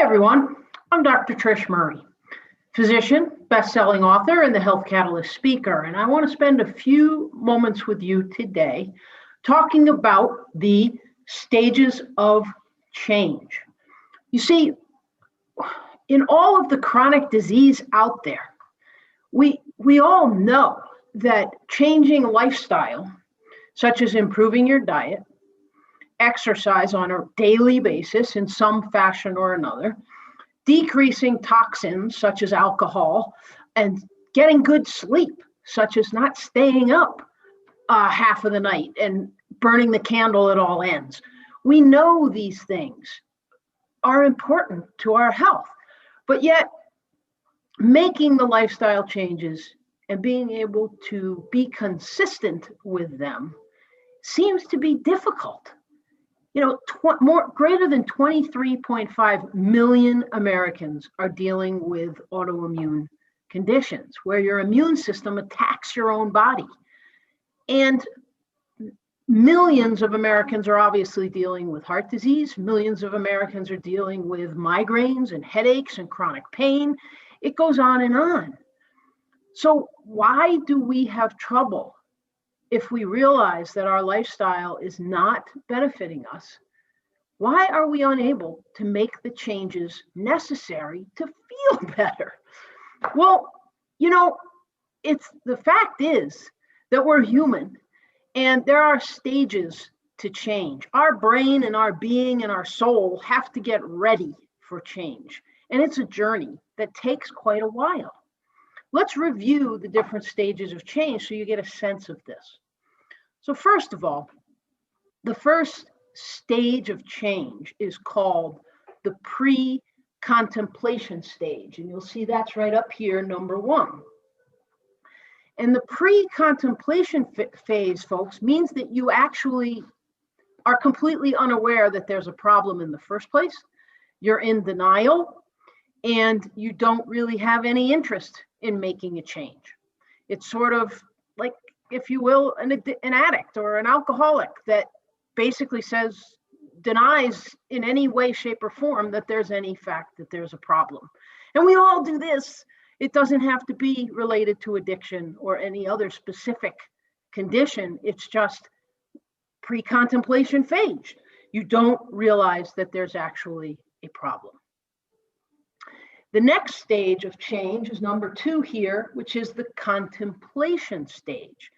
everyone, I'm Dr. Trish Murray, physician, best-selling author, and the Health Catalyst speaker, and I want to spend a few moments with you today talking about the stages of change. You see, in all of the chronic disease out there, we all know that changing lifestyle, such as improving your diet, exercise on a daily basis in some fashion or another, decreasing toxins such as alcohol, and getting good sleep, such as not staying up half of the night and burning the candle at all ends. We know these things are important to our health, but yet making the lifestyle changes and being able to be consistent with them seems to be difficult. You know, greater than 23.5 million Americans are dealing with autoimmune conditions where your immune system attacks your own body. And millions of Americans are obviously dealing with heart disease. Millions of Americans are dealing with migraines and headaches and chronic pain. It goes on and on. So why do we have trouble if we realize that our lifestyle is not benefiting us? Why are we unable to make the changes necessary to feel better? Well, you know, the fact is that we're human and there are stages to change. Our brain and our being and our soul have to get ready for change. And it's a journey that takes quite a while. Let's review the different stages of change so you get a sense of this. So first of all, the first stage of change is called the pre-contemplation stage. And you'll see that's right up here, number 1. And the pre-contemplation phase, folks, means that you actually are completely unaware that there's a problem in the first place. You're in denial and you don't really have any interest in making a change. It's sort of like, if you will, an addict or an alcoholic that basically denies in any way, shape, or form that there's any fact that there's a problem. And we all do this. It doesn't have to be related to addiction or any other specific condition. It's just pre-contemplation phase. You don't realize that there's actually a problem. The next stage of change is number 2 here, which is the contemplation stage.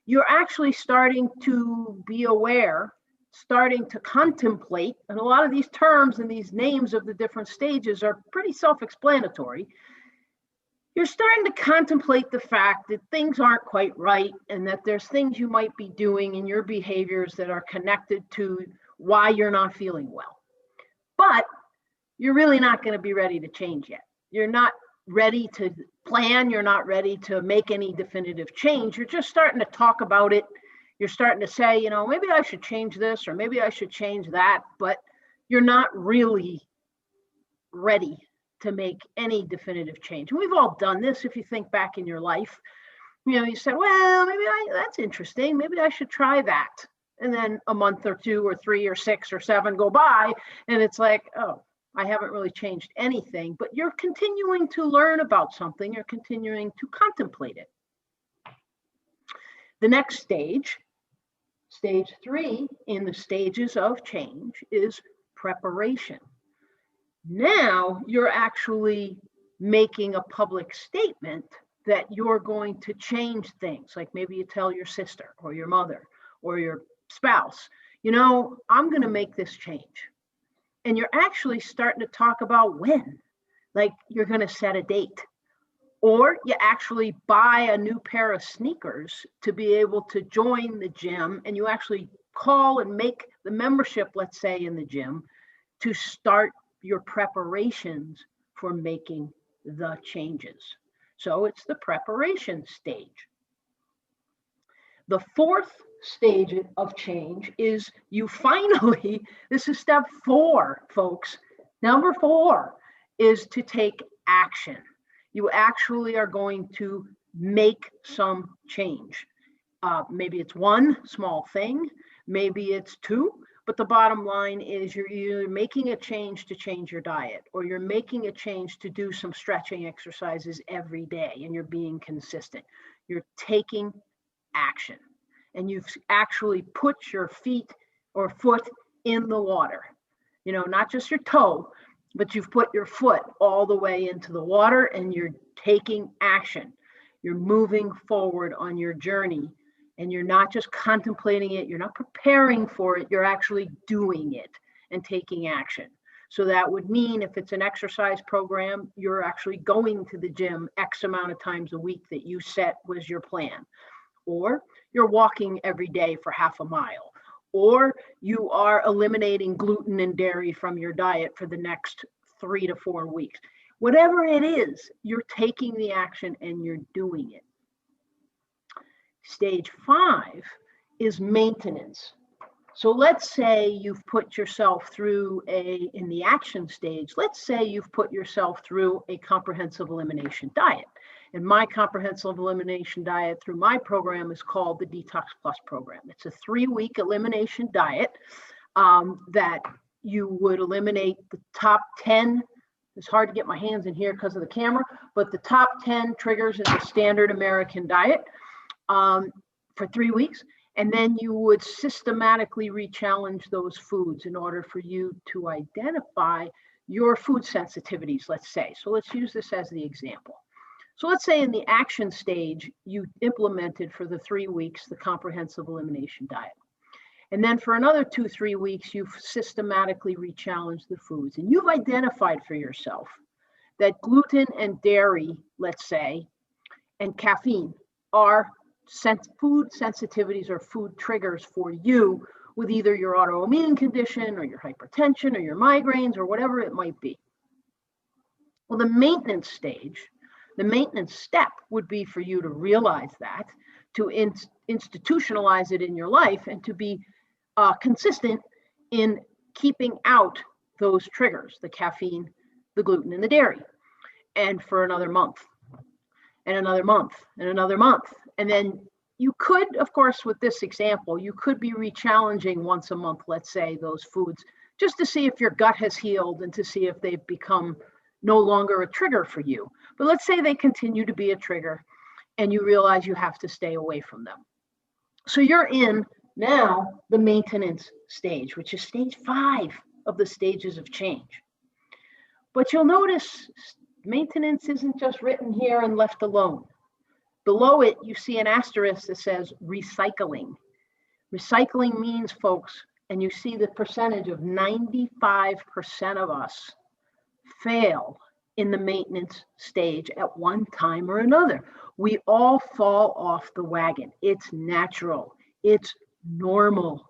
You're actually starting to be aware, starting to contemplate, and a lot of these terms and these names of the different stages are pretty self-explanatory. You're starting to contemplate the fact that things aren't quite right and that there's things you might be doing in your behaviors that are connected to why you're not feeling well. But you're really not going to be ready to change yet. You're not ready to plan. You're not ready to make any definitive change. You're just starting to talk about it. You're starting to say, you know, maybe I should change this or maybe I should change that, but you're not really ready to make any definitive change. And we've all done this. If you think back in your life, you know, you said, well, that's interesting. Maybe I should try that. And then a month or 2 or 3 or 6 or 7 go by and it's like, oh, I haven't really changed anything, but you're continuing to learn about something. You're continuing to contemplate it. The next stage, stage 3 in the stages of change, is preparation. Now you're actually making a public statement that you're going to change things. Like maybe you tell your sister or your mother or your spouse, you know, I'm going to make this change. And you're actually starting to talk about when, like you're going to set a date, or you actually buy a new pair of sneakers to be able to join the gym, and you actually call and make the membership, let's say, in the gym to start your preparations for making the changes. So it's the preparation stage. The fourth stage of change is you finally, this is step 4, folks. Number 4 is to take action. You actually are going to make some change. Maybe it's one small thing, maybe it's 2, But the bottom line is you're making a change to change your diet, or you're making a change to do some stretching exercises every day, and you're being consistent. You're taking action, and you've actually put your feet or foot in the water, not just your toe, but you've put your foot all the way into the water, and you're taking action. You're moving forward on your journey, and you're not just contemplating it, you're not preparing for it, you're actually doing it and taking action. So that would mean if it's an exercise program, you're actually going to the gym X amount of times a week that you set was your plan. Or you're walking every day for half a mile. Or you are eliminating gluten and dairy from your diet for the next 3 to 4 weeks. Whatever it is, you're taking the action and you're doing it. Stage 5 is maintenance. So let's say you've put yourself through in the action stage, let's say you've put yourself through a comprehensive elimination diet. And my comprehensive elimination diet through my program is called the Detox Plus program. It's a 3-week elimination diet that you would eliminate the top 10. It's hard to get my hands in here because of the camera, but the top 10 triggers in the standard American diet for 3 weeks. And then you would systematically re-challenge those foods in order for you to identify your food sensitivities, let's say. So let's use this as the example. So let's say in the action stage, you implemented for the 3 weeks the comprehensive elimination diet. And then for another 2-3 weeks, you've systematically re-challenged the foods. And you've identified for yourself that gluten and dairy, let's say, and caffeine are food sensitivities or food triggers for you with either your autoimmune condition or your hypertension or your migraines or whatever it might be. Well, the maintenance stage, the maintenance step would be for you to realize that, to institutionalize it in your life, and to be consistent in keeping out those triggers, the caffeine, the gluten, and the dairy, and for another month, and another month, and another month. And then you could, of course, with this example, you could be re-challenging once a month, let's say, those foods, just to see if your gut has healed and to see if they've become no longer a trigger for you. But let's say they continue to be a trigger and you realize you have to stay away from them. So you're in now the maintenance stage, which is stage 5 of the stages of change. But you'll notice maintenance isn't just written here and left alone. Below it, you see an asterisk that says recycling. Recycling means, folks, and you see the percentage of 95% of us fail in the maintenance stage at one time or another. We all fall off the wagon. It's natural. It's normal.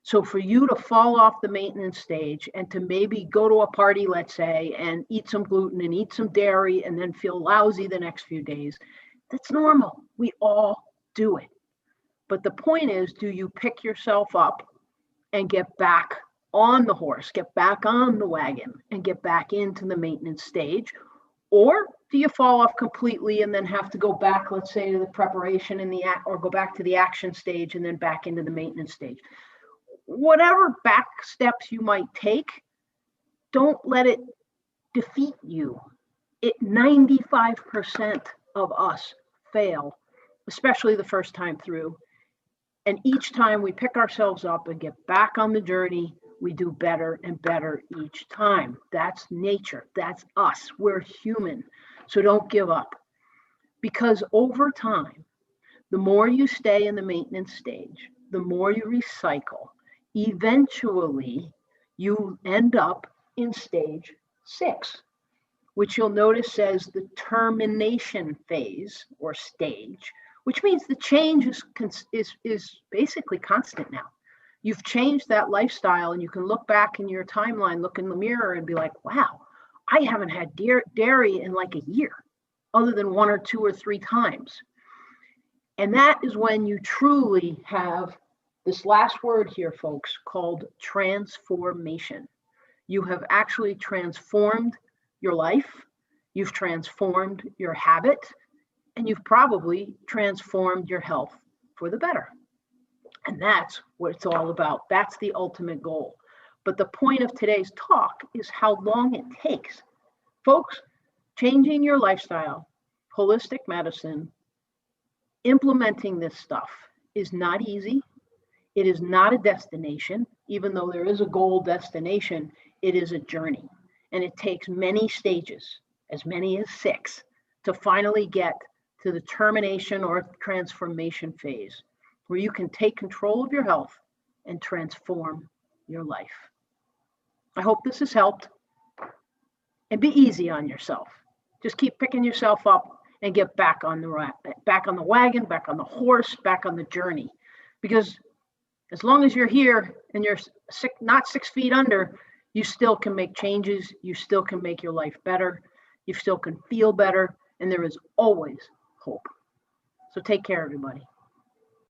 So for you to fall off the maintenance stage and to maybe go to a party, let's say, and eat some gluten and eat some dairy and then feel lousy the next few days, that's normal. We all do it. But the point is, do you pick yourself up and get back on the horse, get back on the wagon, and get back into the maintenance stage? Or do you fall off completely and then have to go back, let's say, to the preparation or go back to the action stage and then back into the maintenance stage? Whatever back steps you might take, don't let it defeat you. 95% of us fail, especially the first time through. And each time we pick ourselves up and get back on the journey, we do better and better each time. That's nature. That's us. We're human. So don't give up. Because over time, the more you stay in the maintenance stage, the more you recycle, eventually you end up in stage 6, which you'll notice says the termination phase or stage, which means the change is basically constant now. You've changed that lifestyle, and you can look back in your timeline, look in the mirror and be like, wow, I haven't had dairy in like a year, other than 1 or 2 or 3 times. And that is when you truly have this last word here, folks, called transformation. You have actually transformed your life, you've transformed your habit, and you've probably transformed your health for the better. And that's what it's all about. That's the ultimate goal. But the point of today's talk is how long it takes. Folks, changing your lifestyle, holistic medicine, implementing this stuff is not easy. It is not a destination. Even though there is a goal destination, it is a journey. And it takes many stages, as many as 6, to finally get to the termination or transformation phase, where you can take control of your health and transform your life. I hope this has helped. And be easy on yourself. Just keep picking yourself up and get back on the wagon, back on the horse, back on the journey. Because as long as you're here and you're not 6 feet under, you still can make changes. You still can make your life better. You still can feel better. And there is always hope. So take care, everybody.